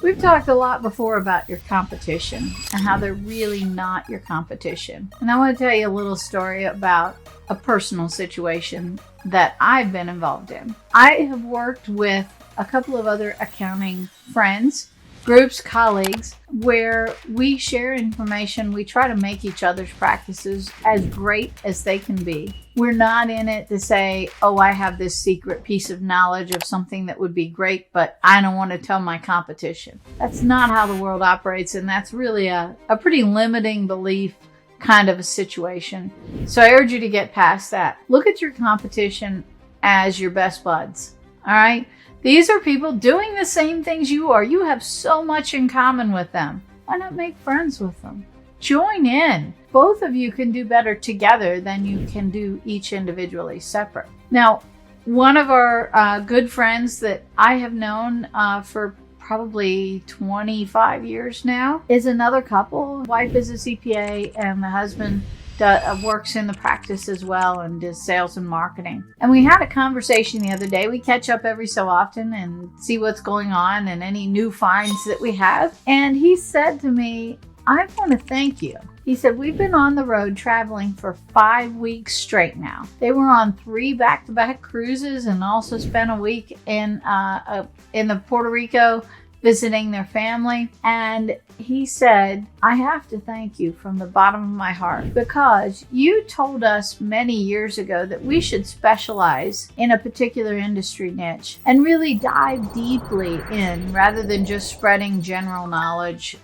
We've talked a lot before about your competition and how they're really not your competition. And I want to tell you a little story about a personal situation that I've been involved in. I have worked with a couple of other accounting friends, groups, colleagues, where we share information. We try to make each other's practices as great as they can be. We're not in it to say, oh, I have this secret piece of knowledge of something that would be great, but I don't want to tell my competition. That's not how the world operates, and that's really a pretty limiting belief kind of a situation. So I urge you to get past that. Look at your competition as your best buds, all right? These are people doing the same things you are. You have so much in common with them. Why not make friends with them? Join in. Both of you can do better together than you can do each individually separate. Now, one of our good friends that I have known for probably 25 years now is another couple. The wife is a CPA and the husband works in the practice as well and does sales and marketing. And we had a conversation the other day. We catch up every so often and see what's going on and any new finds that we have. And he said to me, I want to thank you. He said, we've been on the road traveling for 5 weeks straight now. They were on 3 back-to-back cruises and also spent a week in the Puerto Rico visiting their family. And he said, I have to thank you from the bottom of my heart because you told us many years ago that we should specialize in a particular industry niche and really dive deeply in rather than just spreading general knowledge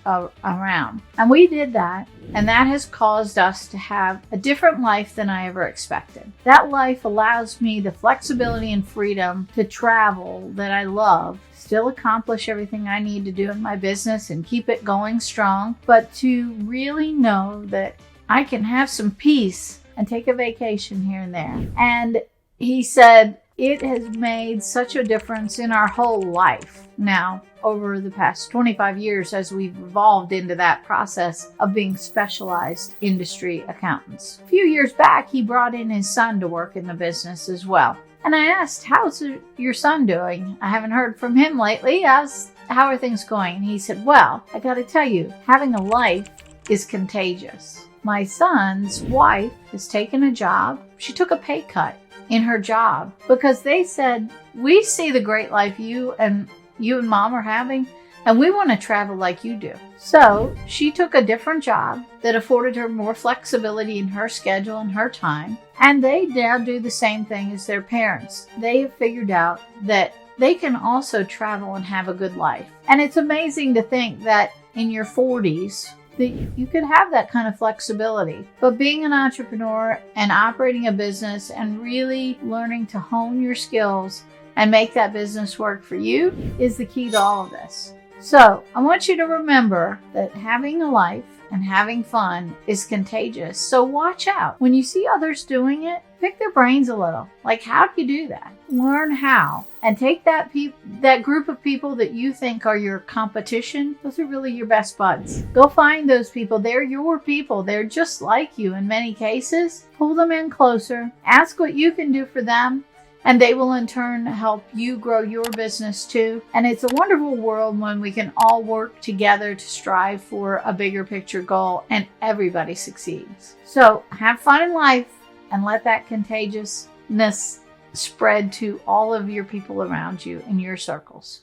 around. And we did that. And that has caused us to have a different life than I ever expected. That life allows me the flexibility and freedom to travel that I love, still accomplish everything I need to do in my business and keep it going strong, but to really know that I can have some peace and take a vacation here and there. And he said, it has made such a difference in our whole life now over the past 25 years as we've evolved into that process of being specialized industry accountants. A few years back, he brought in his son to work in the business as well. And I asked, how's your son doing? I haven't heard from him lately. How are things going? And he said, well, I got to tell you, having a life is contagious. My son's wife has taken a job. She took a pay cut in her job because they said, we see the great life you and mom are having, and we want to travel like you do. So she took a different job that afforded her more flexibility in her schedule and her time. And they now do the same thing as their parents. They have figured out that they can also travel and have a good life. And it's amazing to think that in your 40s, that you could have that kind of flexibility. But being an entrepreneur and operating a business and really learning to hone your skills and make that business work for you is the key to all of this. So I want you to remember that having a life and having fun is contagious. So watch out. When you see others doing it, pick their brains a little. Like, how do you do that? Learn how. And take that group of people that you think are your competition. Those are really your best buds. Go find those people. They're your people. They're just like you in many cases. Pull them in closer. Ask what you can do for them. And they will in turn help you grow your business too. And it's a wonderful world when we can all work together to strive for a bigger picture goal and everybody succeeds. So have fun in life and let that contagiousness spread to all of your people around you in your circles.